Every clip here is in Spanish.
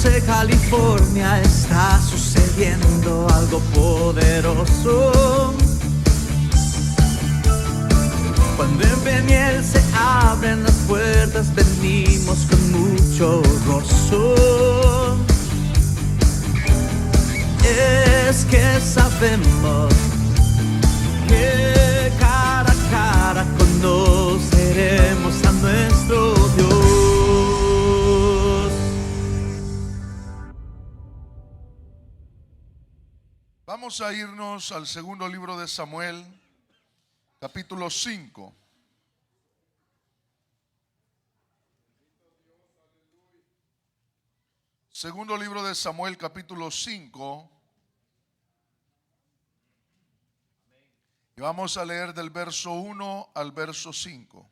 Ponce, California, está sucediendo algo poderoso. Cuando en Peniel se abren las puertas, venimos con mucho gozo. Es que sabemos que cara a cara conoceremos a nuestro Dios. Vamos a irnos al segundo libro de Samuel, capítulo 5. Segundo libro de Samuel, capítulo 5. Y vamos a leer del verso 1 al verso 5.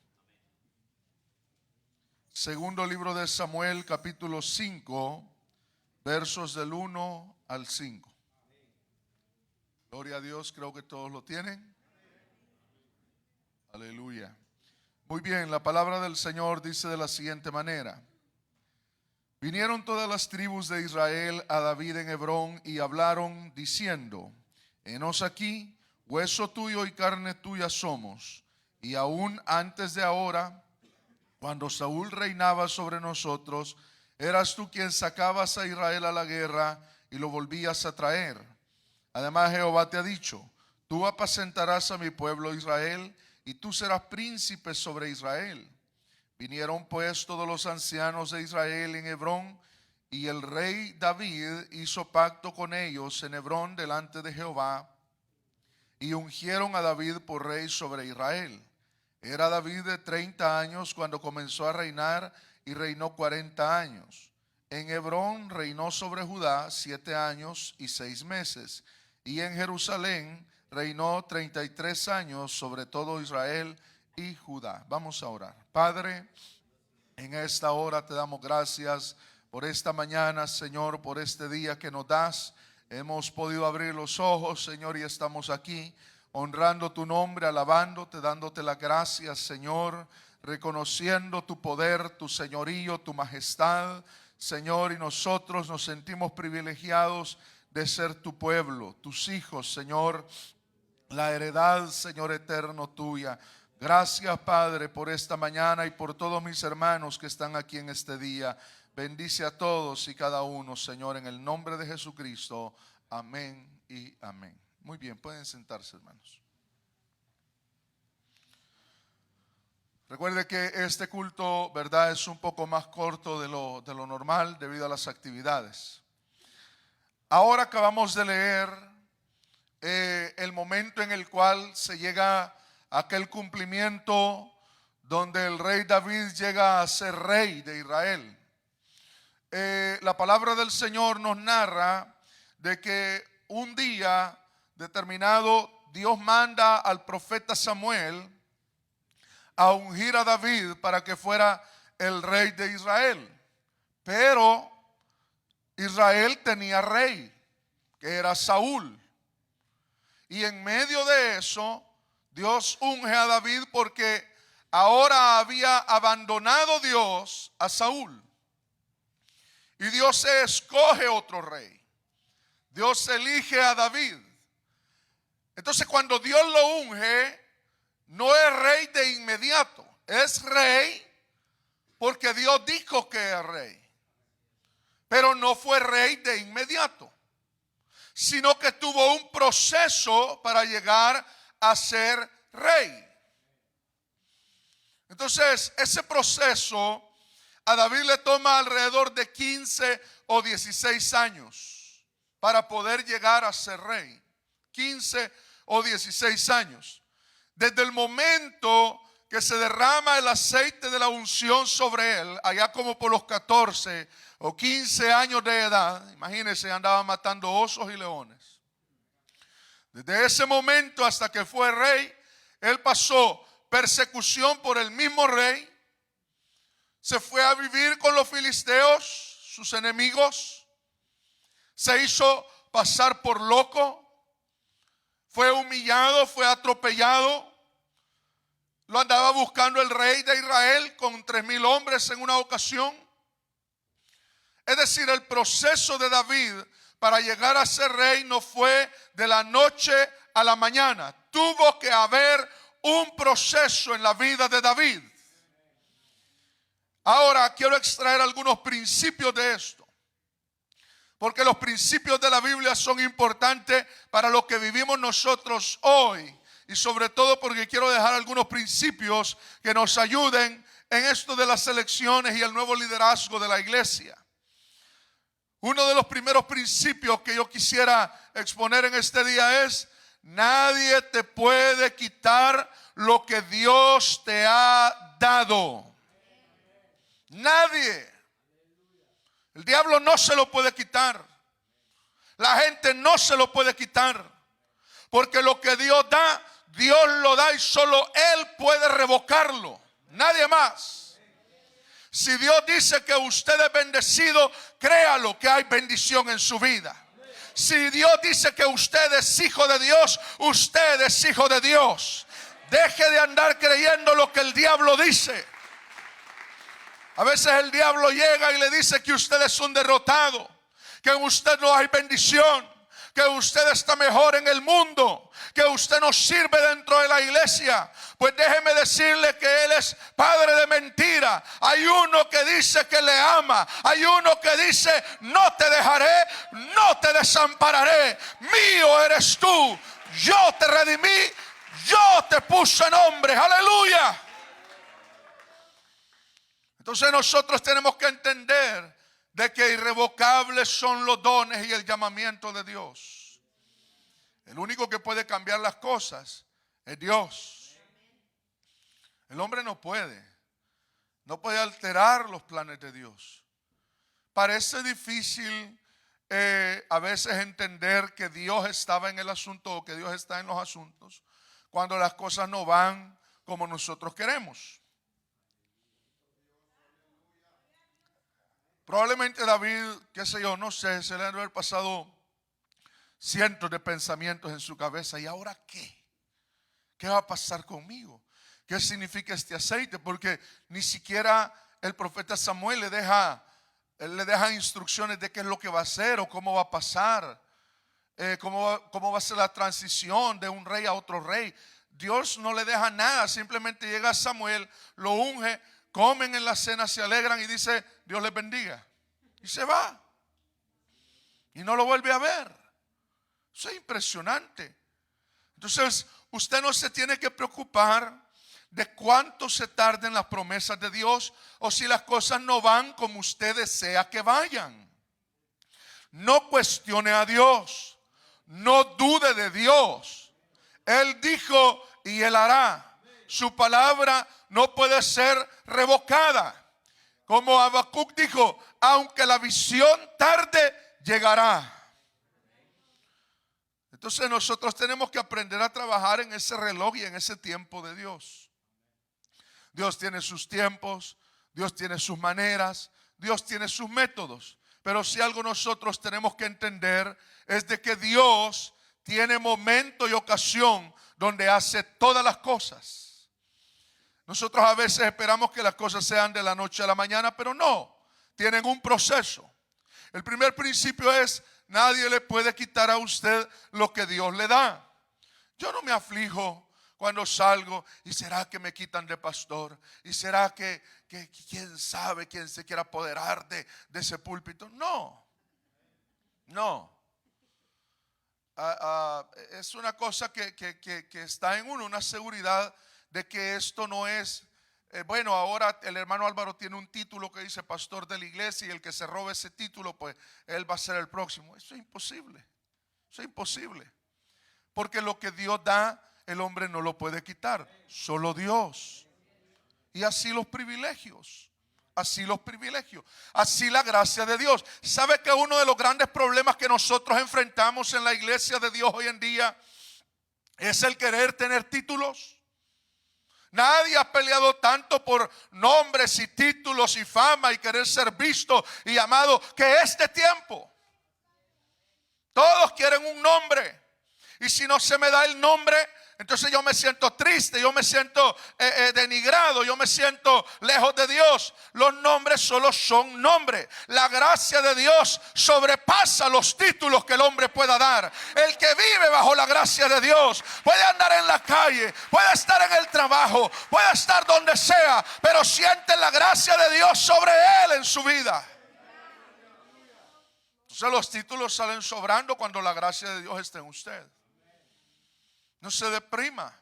Segundo libro de Samuel, capítulo 5, versos del 1 al 5. Gloria a Dios, creo que todos lo tienen. Aleluya. Muy bien, la palabra del Señor dice de la siguiente manera. Vinieron todas las tribus de Israel a David en Hebrón y hablaron diciendo: Henos aquí, hueso tuyo y carne tuya somos. Y aún antes de ahora, cuando Saúl reinaba sobre nosotros, eras tú quien sacabas a Israel a la guerra y lo volvías a traer. Además Jehová te ha dicho: tú apacentarás a mi pueblo Israel y tú serás príncipe sobre Israel. Vinieron pues todos los ancianos de Israel en Hebrón, y el rey David hizo pacto con ellos en Hebrón delante de Jehová, y ungieron a David por rey sobre Israel. Era David de 30 años cuando comenzó a reinar, y reinó 40 años. En Hebrón reinó sobre Judá 7 años y 6 meses, y en Jerusalén reinó 33 años sobre todo Israel y Judá. Vamos a orar. Padre, en esta hora te damos gracias por esta mañana, Señor, por este día que nos das. Hemos podido abrir los ojos, Señor, y estamos aquí honrando tu nombre, alabándote, dándote las gracias, Señor, reconociendo tu poder, tu señorío, tu majestad, Señor, y nosotros nos sentimos privilegiados de ser tu pueblo, tus hijos, Señor, la heredad, Señor, eterno tuya. Gracias, Padre, por esta mañana y por todos mis hermanos que están aquí en este día. Bendice a todos y cada uno, Señor, en el nombre de Jesucristo. Amén y amén. Muy bien, pueden sentarse, hermanos. Recuerde que este culto, ¿verdad?, es un poco más corto de lo normal debido a las actividades. Ahora acabamos de leer el momento en el cual se llega a aquel cumplimiento donde el rey David llega a ser rey de Israel. La palabra del Señor nos narra de que un día determinado Dios manda al profeta Samuel a ungir a David para que fuera el rey de Israel. Pero Israel tenía rey, que era Saúl. Y en medio de eso, Dios unge a David porque ahora había abandonado Dios a Saúl. Y Dios escoge otro rey. Dios elige a David. Entonces cuando Dios lo unge, no es rey de inmediato. Es rey porque Dios dijo que es rey. Pero no fue rey de inmediato, sino que tuvo un proceso para llegar a ser rey. Entonces, ese proceso a David le toma alrededor de 15 o 16 años para poder llegar a ser rey. 15 o 16 años. Desde el momento que se derrama el aceite de la unción sobre él, allá como por los 14 o 15 años de edad, imagínense, andaba matando osos y leones. Desde ese momento hasta que fue rey, él pasó persecución por el mismo rey, se fue a vivir con los filisteos, sus enemigos, se hizo pasar por loco, fue humillado, fue atropellado. Lo andaba buscando el rey de Israel con 3,000 hombres en una ocasión. Es decir, el proceso de David para llegar a ser rey no fue de la noche a la mañana. Tuvo que haber un proceso en la vida de David. Ahora quiero extraer algunos principios de esto, porque los principios de la Biblia son importantes para lo que vivimos nosotros hoy, y sobre todo porque quiero dejar algunos principios que nos ayuden en esto de las elecciones y el nuevo liderazgo de la iglesia. Uno de los primeros principios que yo quisiera exponer en este día es: nadie te puede quitar lo que Dios te ha dado. Nadie. El diablo no se lo puede quitar. La gente no se lo puede quitar. Porque lo que Dios da, Dios lo da y solo Él puede revocarlo. Nadie más. Si Dios dice que usted es bendecido, créalo que hay bendición en su vida. Si Dios dice que usted es hijo de Dios, usted es hijo de Dios. Deje de andar creyendo lo que el diablo dice. A veces el diablo llega y le dice que usted es un derrotado, que en usted no hay bendición, que usted está mejor en el mundo, que usted no sirve dentro de la iglesia. Pues déjeme decirle que él es padre de mentira. Hay uno que dice que le ama. Hay uno que dice: no te dejaré, no te desampararé. Mío eres tú. Yo te redimí, yo te puse nombre. Aleluya. Entonces nosotros tenemos que entender de que irrevocables son los dones y el llamamiento de Dios. El único que puede cambiar las cosas es Dios. El hombre no puede alterar los planes de Dios. Parece difícil a veces entender que Dios estaba en el asunto o que Dios está en los asuntos cuando las cosas no van como nosotros queremos. Probablemente David, qué sé yo, no sé, se le han de haber pasado cientos de pensamientos en su cabeza. ¿Y ahora qué? ¿Qué va a pasar conmigo? ¿Qué significa este aceite? Porque ni siquiera el profeta Samuel le deja instrucciones de qué es lo que va a hacer o cómo va a pasar, cómo va a ser la transición de un rey a otro rey. Dios no le deja nada, simplemente llega Samuel, lo unge, comen en la cena, se alegran y dice: Dios les bendiga. Y se va. Y no lo vuelve a ver. Eso es impresionante. Entonces, usted no se tiene que preocupar de cuánto se tarden las promesas de Dios o si las cosas no van como usted desea que vayan. No cuestione a Dios. No dude de Dios. Él dijo y Él hará. Su palabra no puede ser revocada. Como Habacuc dijo: aunque la visión tarde, llegará. Entonces nosotros tenemos que aprender a trabajar en ese reloj y en ese tiempo de Dios. Dios tiene sus tiempos, Dios tiene sus maneras, Dios tiene sus métodos. Pero si algo nosotros tenemos que entender es de que Dios tiene momento y ocasión donde hace todas las cosas. Nosotros a veces esperamos que las cosas sean de la noche a la mañana, pero no, tienen un proceso. El primer principio es: nadie le puede quitar a usted lo que Dios le da. Yo no me aflijo cuando salgo y será que me quitan de pastor, y será que quién sabe quién se quiera apoderar de ese púlpito. No. Es una cosa que está en uno, una seguridad de que esto no es, bueno, ahora el hermano Álvaro tiene un título que dice pastor de la iglesia y el que se robe ese título, pues él va a ser el próximo. Eso es imposible. Eso es imposible. Porque lo que Dios da, el hombre no lo puede quitar. Solo Dios. Y así los privilegios. Así los privilegios. Así la gracia de Dios. ¿Sabe que uno de los grandes problemas que nosotros enfrentamos en la iglesia de Dios hoy en día es el querer tener títulos? Nadie ha peleado tanto por nombres y títulos y fama y querer ser visto y amado que este tiempo. Todos quieren un nombre. Y si no se me da el nombre, entonces yo me siento triste, yo me siento denigrado, yo me siento lejos de Dios. Los nombres solo son nombres. La gracia de Dios sobrepasa los títulos que el hombre pueda dar. El que vive bajo la gracia de Dios puede andar en la calle, puede estar en el trabajo, puede estar donde sea, pero siente la gracia de Dios sobre él en su vida. Entonces los títulos salen sobrando cuando la gracia de Dios está en usted. No se deprima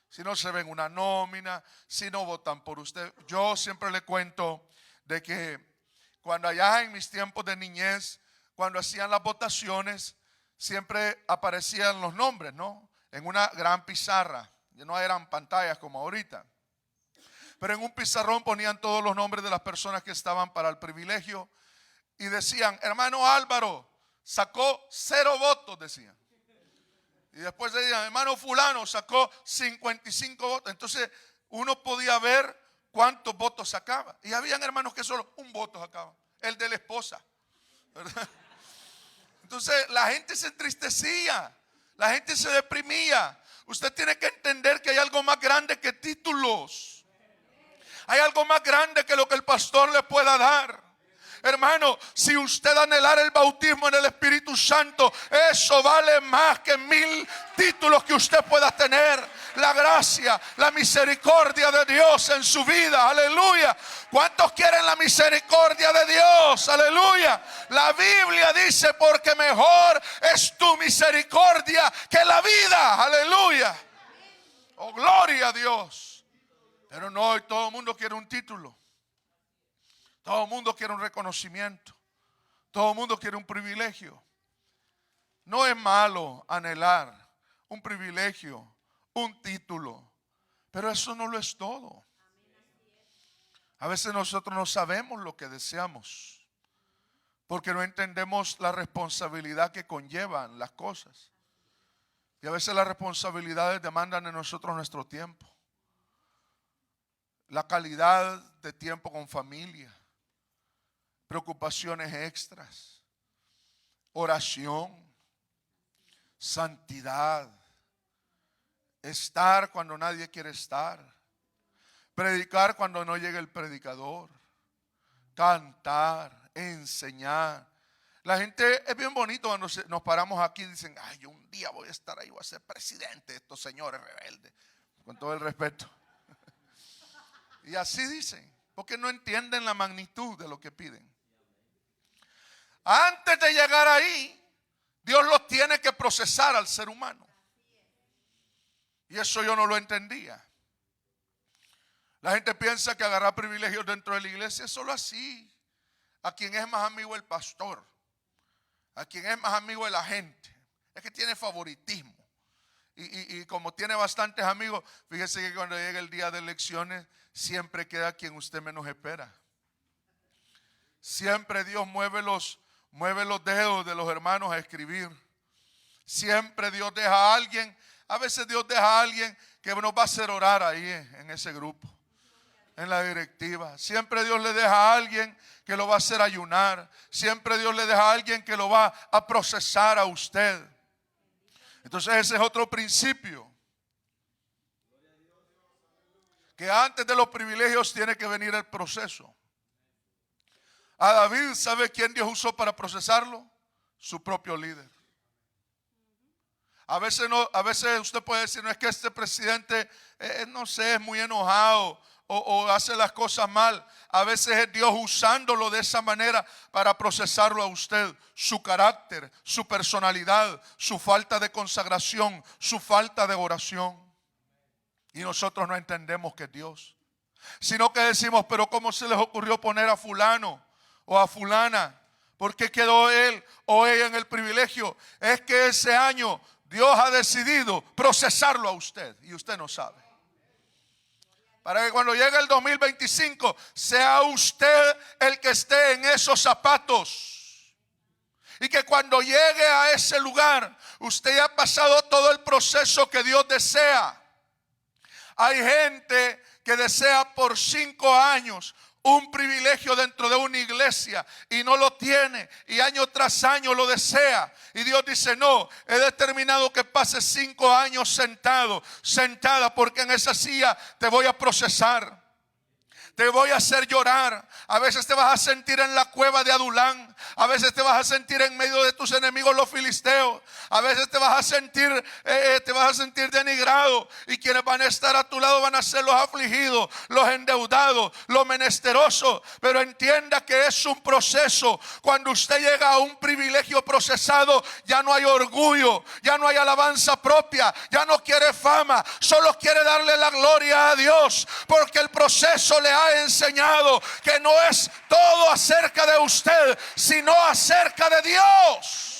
si no se ven una nómina, si no votan por usted. Yo siempre le cuento de que cuando allá en mis tiempos de niñez, cuando hacían las votaciones, siempre aparecían los nombres, ¿no? En una gran pizarra. No eran pantallas como ahorita. Pero en un pizarrón ponían todos los nombres de las personas que estaban para el privilegio. Y decían, hermano Álvaro sacó 0 votos, decían. Y después decían, hermano fulano sacó 55 votos. Entonces uno podía ver cuántos votos sacaba. Y habían hermanos que solo un voto sacaban, el de la esposa, ¿verdad? Entonces la gente se entristecía, la gente se deprimía. Usted tiene que entender que hay algo más grande que títulos. Hay algo más grande que lo que el pastor le pueda dar. Hermano, si usted anhelara el bautismo en el Espíritu Santo, eso vale más que 1000 títulos que usted pueda tener. La gracia, la misericordia de Dios en su vida, aleluya. ¿Cuántos quieren la misericordia de Dios? Aleluya. La Biblia dice, porque mejor es tu misericordia que la vida, aleluya. Oh, gloria a Dios. Pero no, hoy todo el mundo quiere un título. Todo el mundo quiere un reconocimiento. Todo el mundo quiere un privilegio. No es malo anhelar un privilegio, un título, pero eso no lo es todo. A veces nosotros no sabemos lo que deseamos porque no entendemos la responsabilidad que conllevan las cosas. Y a veces las responsabilidades demandan de nosotros nuestro tiempo, la calidad de tiempo con familia, preocupaciones extras, oración, santidad, estar cuando nadie quiere estar, predicar cuando no llega el predicador, cantar, enseñar. La gente es bien bonito cuando nos paramos aquí y dicen, ay, yo un día voy a estar ahí, voy a ser presidente de estos señores rebeldes, con todo el respeto. Y así dicen, porque no entienden la magnitud de lo que piden. Antes de llegar ahí, Dios los tiene que procesar al ser humano. Y eso yo no lo entendía. La gente piensa que agarrar privilegios dentro de la iglesia es solo así. A quien es más amigo el pastor, a quien es más amigo de la gente, es que tiene favoritismo. Y como tiene bastantes amigos, fíjese que cuando llega el día de elecciones, siempre queda quien usted menos espera. Siempre Dios mueve los dedos de los hermanos a escribir. Siempre Dios deja a alguien. A veces Dios deja a alguien que nos va a hacer orar ahí en ese grupo, en la directiva. Siempre Dios le deja a alguien que lo va a hacer ayunar. Siempre Dios le deja a alguien que lo va a procesar a usted. Entonces ese es otro principio, que antes de los privilegios tiene que venir el proceso. A David, ¿sabe quién Dios usó para procesarlo? Su propio líder. A veces usted puede decir, no es que este presidente, no sé, es muy enojado o hace las cosas mal. A veces es Dios usándolo de esa manera para procesarlo a usted. Su carácter, su personalidad, su falta de consagración, su falta de oración. Y nosotros no entendemos que es Dios. Sino que decimos, pero ¿cómo se les ocurrió poner a fulano o a fulana? ¿Por qué quedó él o ella en el privilegio? Es que ese año Dios ha decidido procesarlo a usted y usted no sabe. Para que cuando llegue el 2025 sea usted el que esté en esos zapatos. Y que cuando llegue a ese lugar usted ya ha pasado todo el proceso que Dios desea. Hay gente que desea por 5 años un privilegio dentro de una iglesia y no lo tiene y año tras año lo desea, y Dios dice: no, he determinado que pases 5 años sentada, porque en esa silla te voy a procesar, te voy a hacer llorar. A veces te vas a sentir en la cueva de Adulán. A veces te vas a sentir en medio de tus enemigos, los filisteos. A veces te vas a sentir denigrado. Y quienes van a estar a tu lado van a ser los afligidos, los endeudados, los menesterosos. Pero entienda que es un proceso. Cuando usted llega a un privilegio procesado, ya no hay orgullo, ya no hay alabanza propia, ya no quiere fama, solo quiere darle la gloria a Dios, porque el proceso le ha enseñado que no es todo acerca de usted, sino acerca de Dios.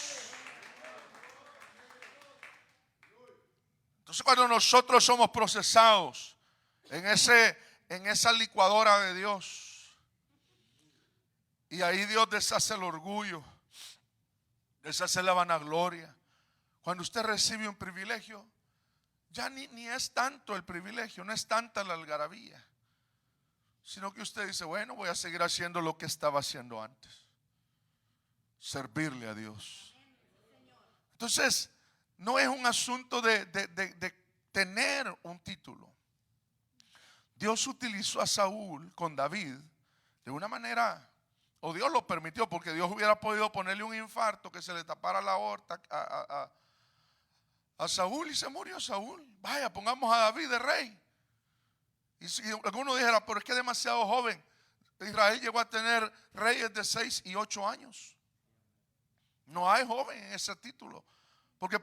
Entonces, cuando nosotros somos procesados en esa licuadora de Dios, y ahí Dios deshace el orgullo, deshace la vanagloria. Cuando usted recibe un privilegio, ya ni es tanto el privilegio, no es tanta la algarabía, sino que usted dice: bueno, voy a seguir haciendo lo que estaba haciendo antes, servirle a Dios. Entonces, no es un asunto de tener un título. Dios utilizó a Saúl con David de una manera, o Dios lo permitió, porque Dios hubiera podido ponerle un infarto, que se le tapara la aorta a Saúl, y se murió Saúl. Vaya, pongamos a David de rey. Y si alguno dijera: pero es que es demasiado joven. Israel llegó a tener reyes de 6 y 8 años. No hay joven en ese título, porque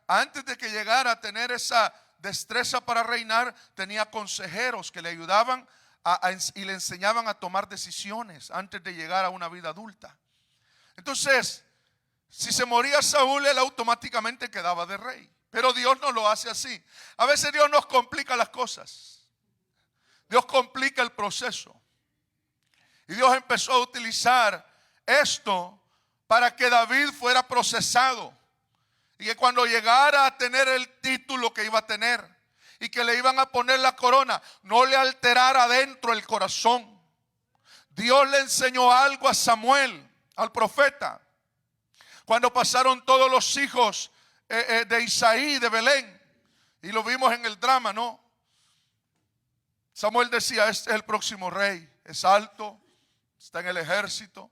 antes de que llegara a tener esa destreza para reinar, tenía consejeros que le ayudaban y le enseñaban a tomar decisiones antes de llegar a una vida adulta. Entonces, si se moría Saúl, él automáticamente quedaba de rey. Pero Dios no lo hace así. A veces Dios nos complica las cosas. Dios complica el proceso. Y Dios empezó a utilizar esto para que David fuera procesado. Y que cuando llegara a tener el título que iba a tener, y que le iban a poner la corona, no le alterara dentro el corazón. Dios le enseñó algo a Samuel, al profeta, cuando pasaron todos los hijos de Isaí, de Belén. Y lo vimos en el drama, ¿no? Samuel decía: este es el próximo rey, es alto, está en el ejército,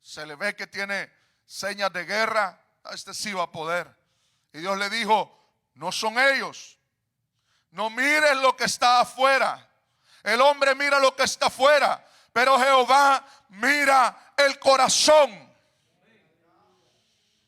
se le ve que tiene señas de guerra, este sí va a poder. Y Dios le dijo: no son ellos, no mires lo que está afuera. El hombre mira lo que está afuera, pero Jehová mira el corazón.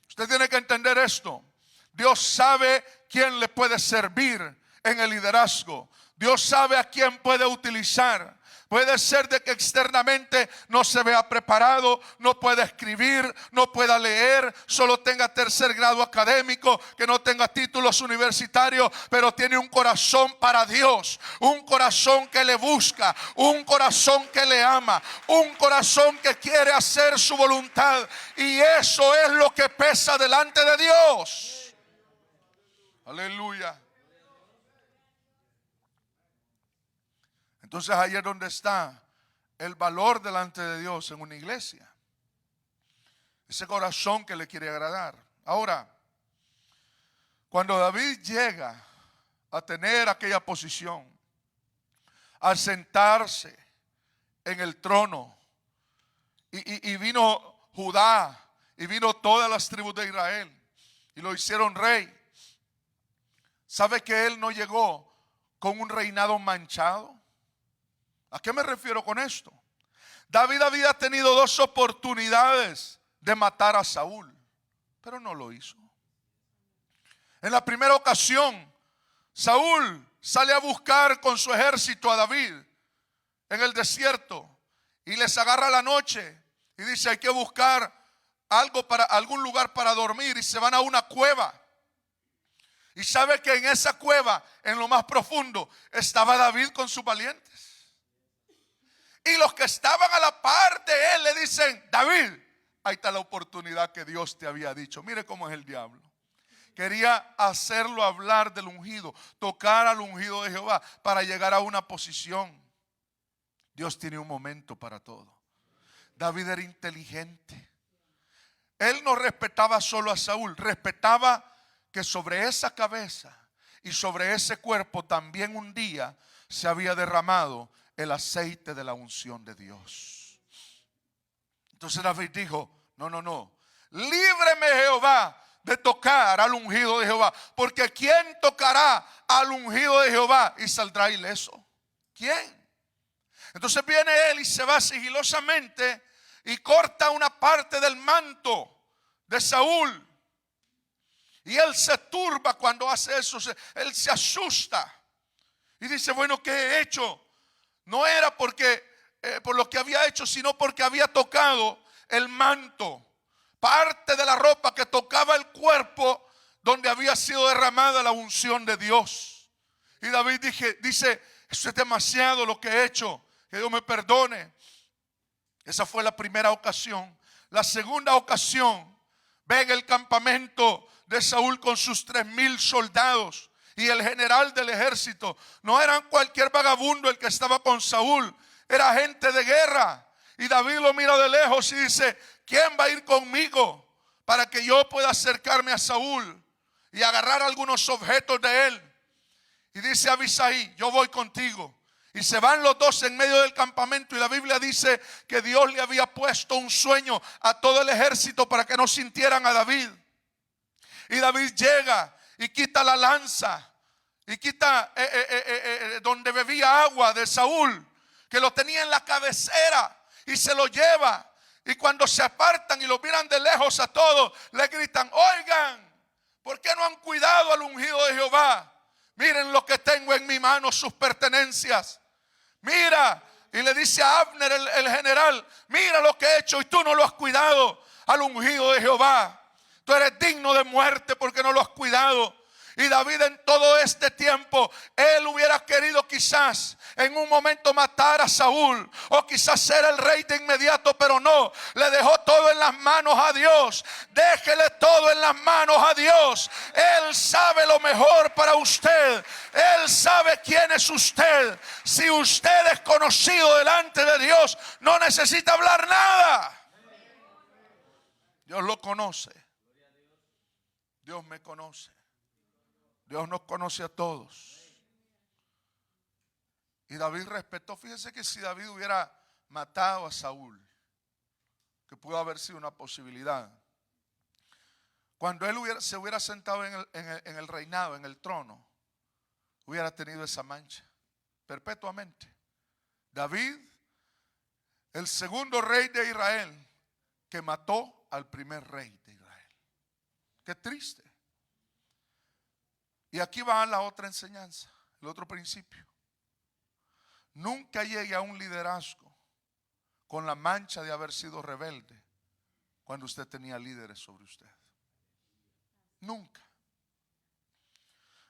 Usted tiene que entender esto. Dios sabe quién le puede servir en el liderazgo. Dios sabe a quién puede utilizar. Puede ser de que externamente no se vea preparado, no pueda escribir, no pueda leer, solo tenga 3er grado académico, que no tenga títulos universitarios, pero tiene un corazón para Dios, un corazón que le busca, un corazón que le ama, un corazón que quiere hacer su voluntad. Y eso es lo que pesa delante de Dios. Aleluya. Entonces ahí es donde está el valor delante de Dios en una iglesia. Ese corazón que le quiere agradar. Ahora, cuando David llega a tener aquella posición, a sentarse en el trono, y vino Judá, y vino todas las tribus de Israel, y lo hicieron rey. ¿Sabe que él no llegó con un reinado manchado? ¿A qué me refiero con esto? David había tenido 2 oportunidades de matar a Saúl, pero no lo hizo. En la primera ocasión, Saúl sale a buscar con su ejército a David en el desierto y les agarra la noche y dice: hay que buscar algún lugar para dormir, y se van a una cueva. Y sabe que en esa cueva, en lo más profundo, estaba David con sus valientes. Y los que estaban a la par de él le dicen: David, ahí está la oportunidad que Dios te había dicho. Mire cómo es el diablo. Quería hacerlo hablar del ungido, tocar al ungido de Jehová para llegar a una posición. Dios tiene un momento para todo. David era inteligente. Él no respetaba solo a Saúl, respetaba que sobre esa cabeza y sobre ese cuerpo también un día se había derramado el aceite de la unción de Dios. Entonces David dijo: no, líbreme Jehová de tocar al ungido de Jehová, porque ¿quién tocará al ungido de Jehová y saldrá ileso? ¿Quién? Entonces viene él y se va sigilosamente y corta una parte del manto de Saúl. Y él se turba cuando hace eso, él se asusta y dice: bueno, ¿qué he hecho? No era porque por lo que había hecho, sino porque había tocado el manto, parte de la ropa que tocaba el cuerpo donde había sido derramada la unción de Dios. Y David dice: eso es demasiado lo que he hecho, que Dios me perdone. Esa fue la primera ocasión. La segunda ocasión, ven el campamento de Saúl con sus 3,000 soldados y el general del ejército. No eran cualquier vagabundo el que estaba con Saúl, era gente de guerra. Y David lo mira de lejos y dice: ¿quién va a ir conmigo para que yo pueda acercarme a Saúl y agarrar algunos objetos de él? Y dice Abisai: yo voy contigo. Y se van los dos en medio del campamento. Y la Biblia dice que Dios le había puesto un sueño a todo el ejército para que no sintieran a David. Y David llega y quita la lanza y quita donde bebía agua de Saúl, que lo tenía en la cabecera, y se lo lleva. Y cuando se apartan y lo miran de lejos a todos, le gritan: oigan, ¿por qué no han cuidado al ungido de Jehová? Miren lo que tengo en mi mano, sus pertenencias. Mira, y le dice a Abner el general: mira lo que he hecho y tú no lo has cuidado al ungido de Jehová. Tú eres digno de muerte porque no lo has cuidado. Y David, en todo este tiempo, él hubiera querido quizás en un momento matar a Saúl, o quizás ser el rey de inmediato, pero no, le dejó todo en las manos a Dios. Déjele todo en las manos a Dios. Él sabe lo mejor para usted. Él sabe quién es usted. Si usted es conocido delante de Dios, no necesita hablar nada. Dios lo conoce. Dios me conoce. Dios nos conoce a todos. Y David respetó. Fíjense que si David hubiera matado a Saúl, que pudo haber sido una posibilidad, cuando él se hubiera sentado en el reinado, en el trono, hubiera tenido esa mancha perpetuamente. David, el segundo rey de Israel, que mató al primer rey de Israel. Qué triste. Y aquí va la otra enseñanza, el otro principio. Nunca llegue a un liderazgo con la mancha de haber sido rebelde cuando usted tenía líderes sobre usted. Nunca.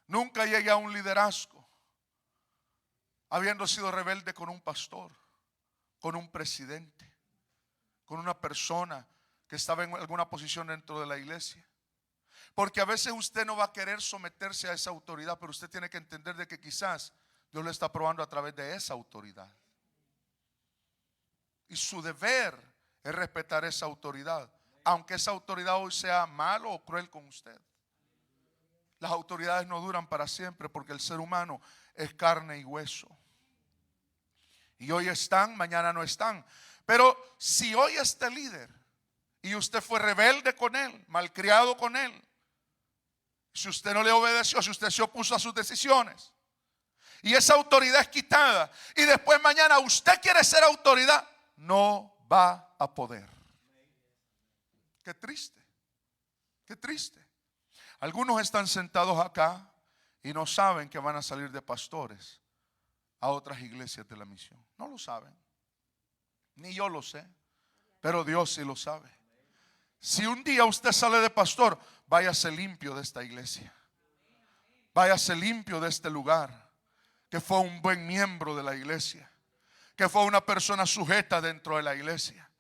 Nunca llegue a un liderazgo habiendo sido rebelde con un pastor, con un presidente, con una persona que estaba en alguna posición dentro de la iglesia. Porque a veces usted no va a querer someterse a esa autoridad, pero usted tiene que entender de que quizás Dios le está probando a través de esa autoridad. Y su deber es respetar esa autoridad, aunque esa autoridad hoy sea malo o cruel con usted. Las autoridades no duran para siempre, porque el ser humano es carne y hueso. Y hoy están, mañana no están. Pero si hoy este líder y usted fue rebelde con él, malcriado con él, si usted no le obedeció, si usted se opuso a sus decisiones, y esa autoridad es quitada, y después mañana usted quiere ser autoridad, no va a poder. Qué triste, qué triste. Algunos están sentados acá y no saben que van a salir de pastores a otras iglesias de la misión. No lo saben, ni yo lo sé, pero Dios sí lo sabe. Si un día usted sale de pastor, váyase limpio de esta iglesia. Váyase limpio de este lugar, que fue un buen miembro de la iglesia, que fue una persona sujeta dentro de la iglesia,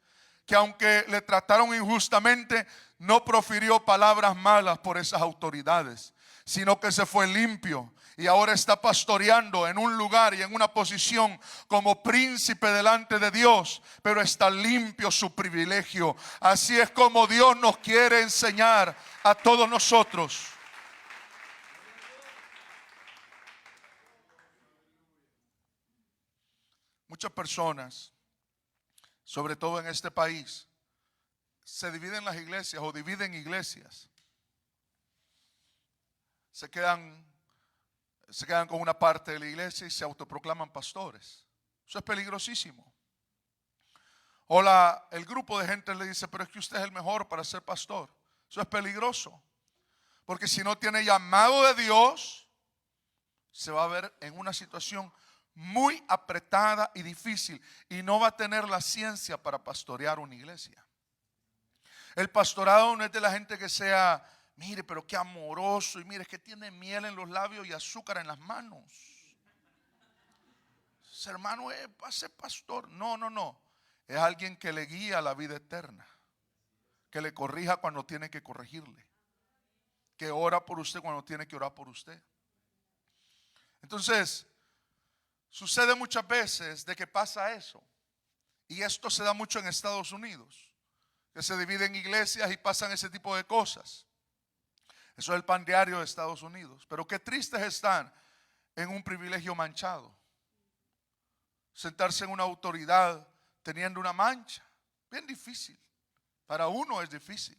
que aunque le trataron injustamente, no profirió palabras malas por esas autoridades, sino que se fue limpio y ahora está pastoreando en un lugar y en una posición como príncipe delante de Dios, pero está limpio su privilegio. Así es como Dios nos quiere enseñar a todos nosotros. Muchas personas, sobre todo en este país, se dividen las iglesias o dividen iglesias. Se quedan con una parte de la iglesia y se autoproclaman pastores. Eso es peligrosísimo. O el grupo de gente le dice, pero es que usted es el mejor para ser pastor. Eso es peligroso. Porque si no tiene llamado de Dios, se va a ver en una situación muy apretada y difícil. Y no va a tener la ciencia para pastorear una iglesia. El pastorado no es de la gente que sea, mire, pero qué amoroso. Y mire, es que tiene miel en los labios y azúcar en las manos. Ese hermano va a ser pastor. No. Es alguien que le guía a la vida eterna. Que le corrija cuando tiene que corregirle. Que ora por usted cuando tiene que orar por usted. Entonces, sucede muchas veces de que pasa eso. Y esto se da mucho en Estados Unidos. Que se dividen iglesias y pasan ese tipo de cosas. Eso es el pan diario de Estados Unidos. Pero qué tristes están en un privilegio manchado. Sentarse en una autoridad teniendo una mancha. Bien difícil. Para uno es difícil.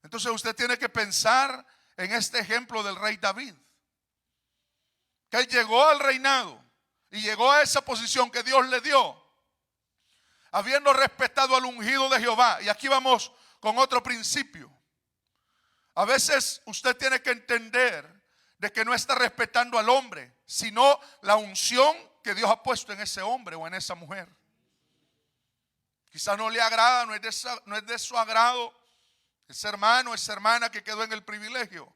Entonces usted tiene que pensar en este ejemplo del rey David. Que él llegó al reinado y llegó a esa posición que Dios le dio, habiendo respetado al ungido de Jehová. Y aquí vamos con otro principio. A veces usted tiene que entender de que no está respetando al hombre, sino la unción que Dios ha puesto en ese hombre o en esa mujer. Quizás no le agrada, no es de su agrado ese hermano, esa hermana que quedó en el privilegio.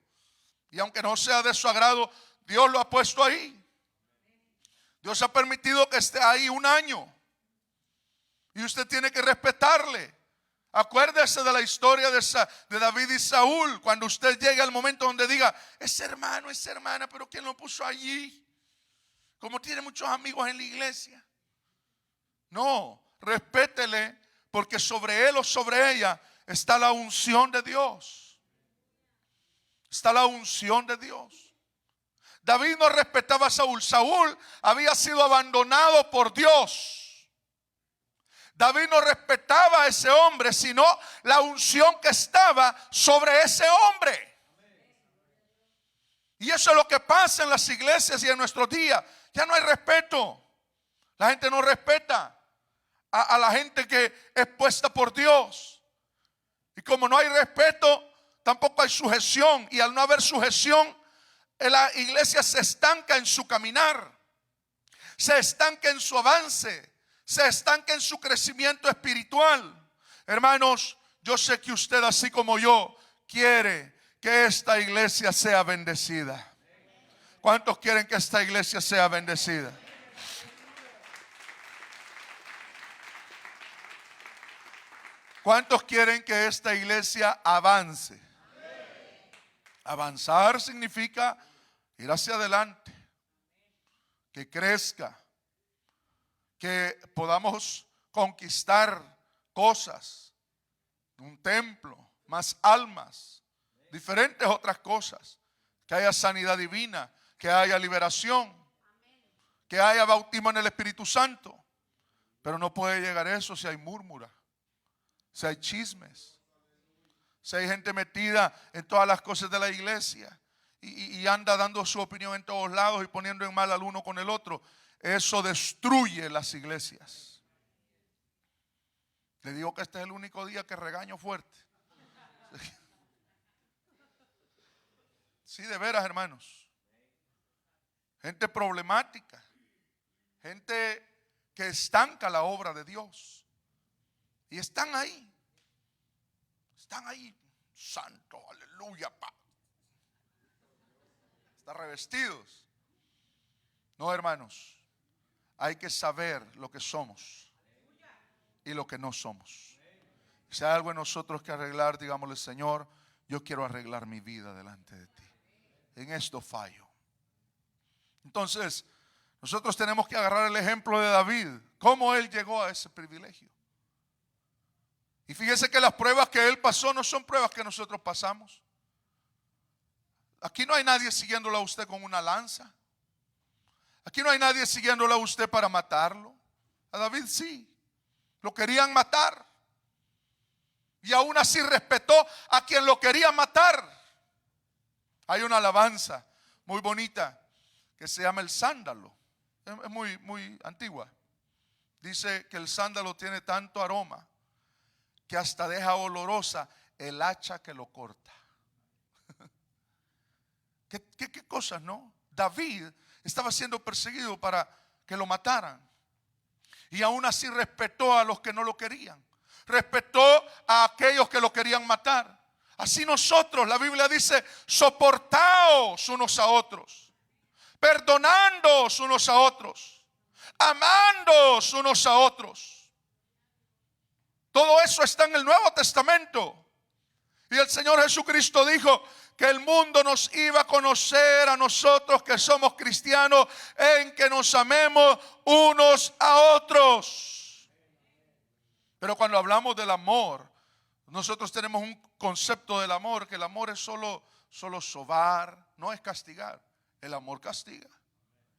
Y aunque no sea de su agrado, Dios lo ha puesto ahí. Dios ha permitido que esté ahí un año. Y usted tiene que respetarle. Acuérdese de la historia de David y Saúl. Cuando usted llegue al momento donde diga, ese hermano, esa hermana, pero ¿quién lo puso allí? Como tiene muchos amigos en la iglesia. No, respétele, porque sobre él o sobre ella está la unción de Dios. Está la unción de Dios. David no respetaba a Saúl. Saúl había sido abandonado por Dios. David no respetaba a ese hombre, sino la unción que estaba sobre ese hombre. Y eso es lo que pasa en las iglesias y en nuestros días. Ya no hay respeto. La gente no respeta a la gente que es puesta por Dios. Y como no hay respeto, tampoco hay sujeción. Y al no haber sujeción, la iglesia se estanca en su caminar. Se estanca en su avance. Se estanca en su crecimiento espiritual. Hermanos, yo sé que usted, así como yo, quiere que esta iglesia sea bendecida. ¿Cuántos quieren que esta iglesia sea bendecida? ¿Cuántos quieren que esta iglesia avance? Avanzar significa ir hacia adelante, que crezca, que podamos conquistar cosas, un templo, más almas, diferentes otras cosas, que haya sanidad divina, que haya liberación, que haya bautismo en el Espíritu Santo. Pero no puede llegar eso si hay murmura, si hay chismes, si hay gente metida en todas las cosas de la iglesia y anda dando su opinión en todos lados y poniendo en mal al uno con el otro. Eso destruye las iglesias. Le digo que este es el único día que regaño fuerte. Sí, de veras, hermanos. Gente problemática. Gente que estanca la obra de Dios. Y están ahí. Están ahí. Santo, aleluya, están revestidos. No, hermanos. Hay que saber lo que somos y lo que no somos. Si hay algo en nosotros que arreglar, digámosle: Señor, yo quiero arreglar mi vida delante de ti. En esto fallo. Entonces, nosotros tenemos que agarrar el ejemplo de David, cómo él llegó a ese privilegio. Y fíjese que las pruebas que él pasó no son pruebas que nosotros pasamos. Aquí no hay nadie siguiéndolo a usted con una lanza. Aquí no hay nadie siguiéndolo a usted para matarlo. A David sí, lo querían matar. Y aún así respetó a quien lo quería matar. Hay una alabanza muy bonita que se llama el sándalo. Es muy antigua. Dice que el sándalo tiene tanto aroma que hasta deja olorosa el hacha que lo corta. ¿Qué cosas, no? David estaba siendo perseguido para que lo mataran. Y aún así respetó a los que no lo querían. Respetó a aquellos que lo querían matar. Así nosotros, la Biblia dice: soportaos unos a otros, perdonándoos unos a otros, amándoos unos a otros. Todo eso está en el Nuevo Testamento. Y el Señor Jesucristo dijo que el mundo nos iba a conocer a nosotros que somos cristianos en que nos amemos unos a otros. Pero cuando hablamos del amor, nosotros tenemos un concepto del amor, que el amor es solo sobar, no es castigar. El amor castiga.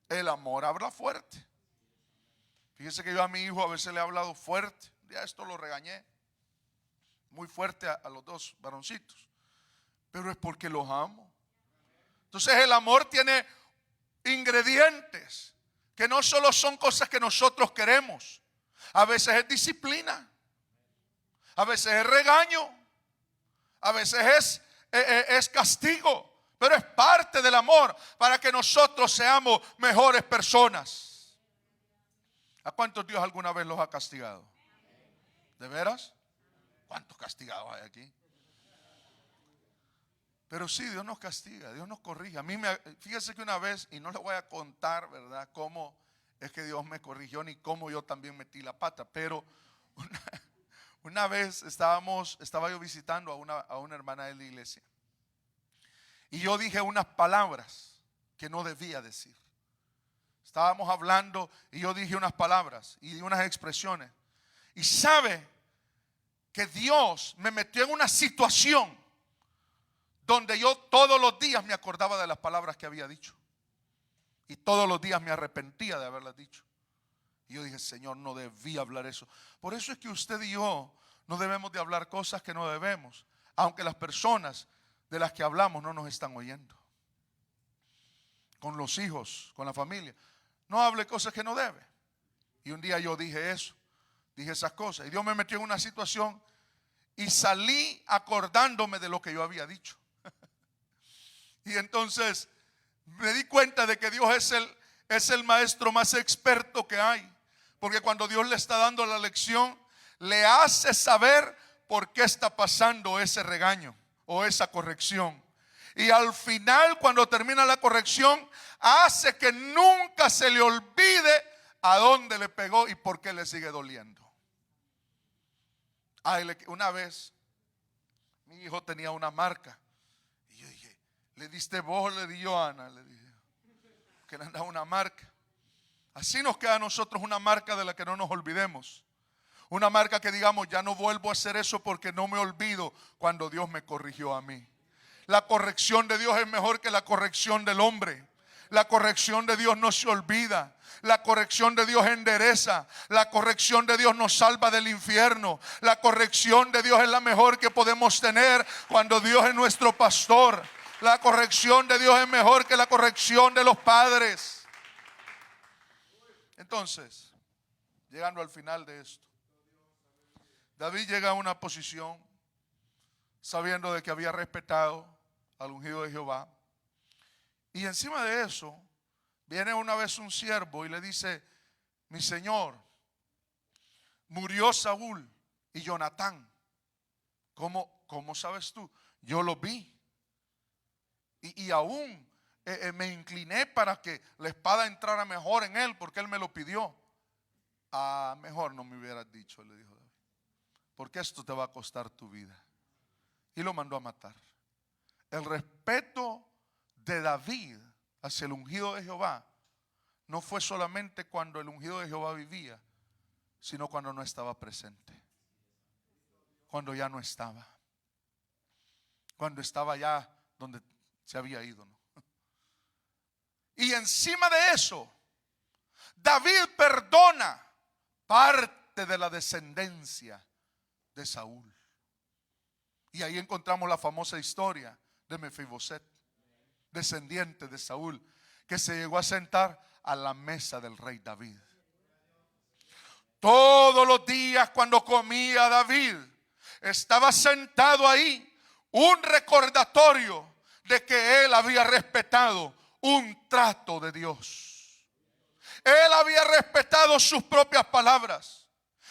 El amor habla fuerte. Fíjese que yo a mi hijo a veces le he hablado fuerte. Ya esto lo regañé muy fuerte a los dos varoncitos, pero es porque los amo. Entonces el amor tiene ingredientes que no solo son cosas que nosotros queremos. A veces es disciplina, a veces es regaño, a veces es castigo, pero es parte del amor para que nosotros seamos mejores personas. ¿A cuántos Dios alguna vez los ha castigado? ¿De veras? ¿Cuántos castigados hay aquí? Pero sí, Dios nos castiga, Dios nos corrige. Fíjese que una vez, y no le voy a contar, ¿verdad?, cómo es que Dios me corrigió, ni cómo yo también metí la pata. Pero una vez estaba yo visitando a una hermana de la iglesia. Y yo dije unas palabras que no debía decir. Estábamos hablando y yo dije unas palabras y unas expresiones. Y sabe que Dios me metió en una situación donde yo todos los días me acordaba de las palabras que había dicho. Y todos los días me arrepentía de haberlas dicho. Y yo dije: Señor, no debí hablar eso. Por eso es que usted y yo no debemos de hablar cosas que no debemos, aunque las personas de las que hablamos no nos están oyendo. Con los hijos, con la familia, no hable cosas que no debe. Y un día yo dije eso. Dije esas cosas y Dios me metió en una situación y salí acordándome de lo que yo había dicho. Y entonces me di cuenta de que Dios es el maestro más experto que hay. Porque cuando Dios le está dando la lección, le hace saber por qué está pasando ese regaño o esa corrección. Y al final, cuando termina la corrección, hace que nunca se le olvide a dónde le pegó y por qué le sigue doliendo. Una vez mi hijo tenía una marca y yo dije: ¿le diste vos o le di yo, Ana? Le dije que le han dado una marca. Así nos queda a nosotros una marca de la que no nos olvidemos. Una marca que digamos: ya no vuelvo a hacer eso porque no me olvido cuando Dios me corrigió a mí. La corrección de Dios es mejor que la corrección del hombre. La corrección de Dios no se olvida. La corrección de Dios endereza. La corrección de Dios nos salva del infierno. La corrección de Dios es la mejor que podemos tener cuando Dios es nuestro pastor. La corrección de Dios es mejor que la corrección de los padres. Entonces, llegando al final de esto, David llega a una posición sabiendo de que había respetado al ungido de Jehová. Y encima de eso, viene una vez un siervo y le dice: mi señor, murió Saúl y Jonatán. ¿Cómo sabes tú? Yo lo vi. Y aún me incliné para que la espada entrara mejor en él porque él me lo pidió. Mejor no me hubieras dicho, le dijo David. porque esto te va a costar tu vida. Y lo mandó a matar. El respeto de David hacia el ungido de Jehová no fue solamente cuando el ungido de Jehová vivía, sino cuando no estaba presente. Cuando ya no estaba. Cuando estaba ya donde se había ido, ¿no? Y encima de eso, David perdona parte de la descendencia de Saúl. Y ahí encontramos la famosa historia de Mefiboset, descendiente de Saúl, que se llegó a sentar a la mesa del rey David. Todos los días cuando comía David, estaba sentado ahí, un recordatorio de que él había respetado un trato de Dios. Él había respetado sus propias palabras.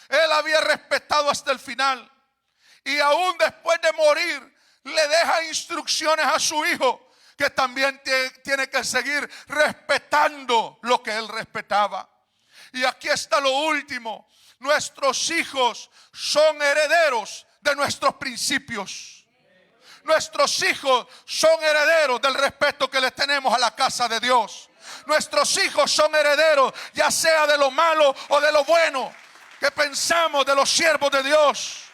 Él había respetado hasta el final. Y aún después de morir, le deja instrucciones a su hijo, que también tiene que seguir respetando lo que él respetaba. Y aquí está lo último. Nuestros hijos son herederos de nuestros principios. Nuestros hijos son herederos del respeto que le tenemos a la casa de Dios. Nuestros hijos son herederos, ya sea de lo malo o de lo bueno que pensamos de los siervos de Dios.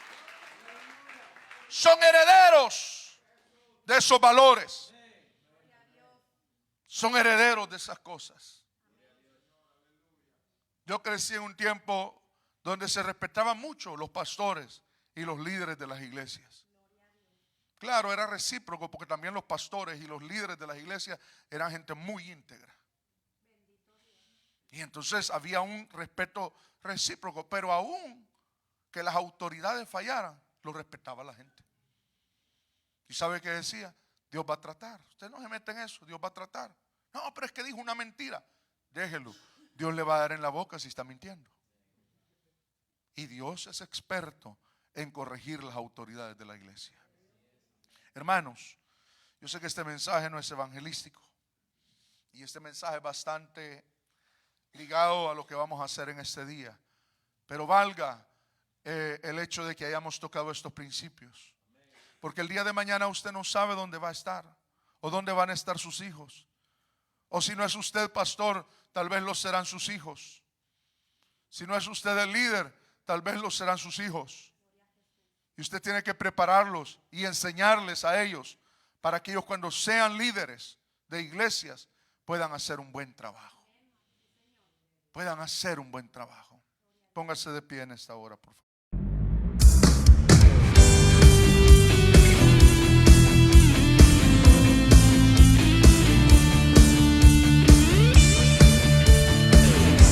Son herederos de esos valores. Son herederos de esas cosas. Yo crecí en un tiempo donde se respetaban mucho los pastores y los líderes de las iglesias. Claro, era recíproco, porque también los pastores y los líderes de las iglesias eran gente muy íntegra. Y entonces había un respeto recíproco, pero aún que las autoridades fallaran, lo respetaba la gente. ¿Y sabe qué decía? Dios va a tratar. Usted no se mete en eso, Dios va a tratar. No, pero es que dijo una mentira. Déjelo, Dios le va a dar en la boca si está mintiendo. Y Dios es experto en corregir las autoridades de la iglesia. Hermanos, yo sé que este mensaje no es evangelístico, y este mensaje es bastante ligado a lo que vamos a hacer en este día, pero valga el hecho de que hayamos tocado estos principios, porque el día de mañana usted no sabe dónde va a estar o dónde van a estar sus hijos, o si no es usted pastor, tal vez lo serán sus hijos. Si no es usted el líder, tal vez lo serán sus hijos. Y usted tiene que prepararlos y enseñarles a ellos para que ellos, cuando sean líderes de iglesias, puedan hacer un buen trabajo. Puedan hacer un buen trabajo. Póngase de pie en esta hora, por favor.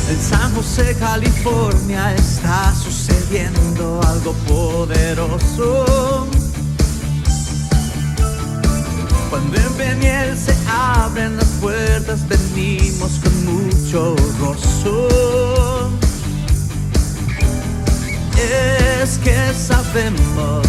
En San José, California, está sucediendo algo poderoso. Cuando en Peniel se abren las puertas, venimos con mucho gozo. Es que sabemos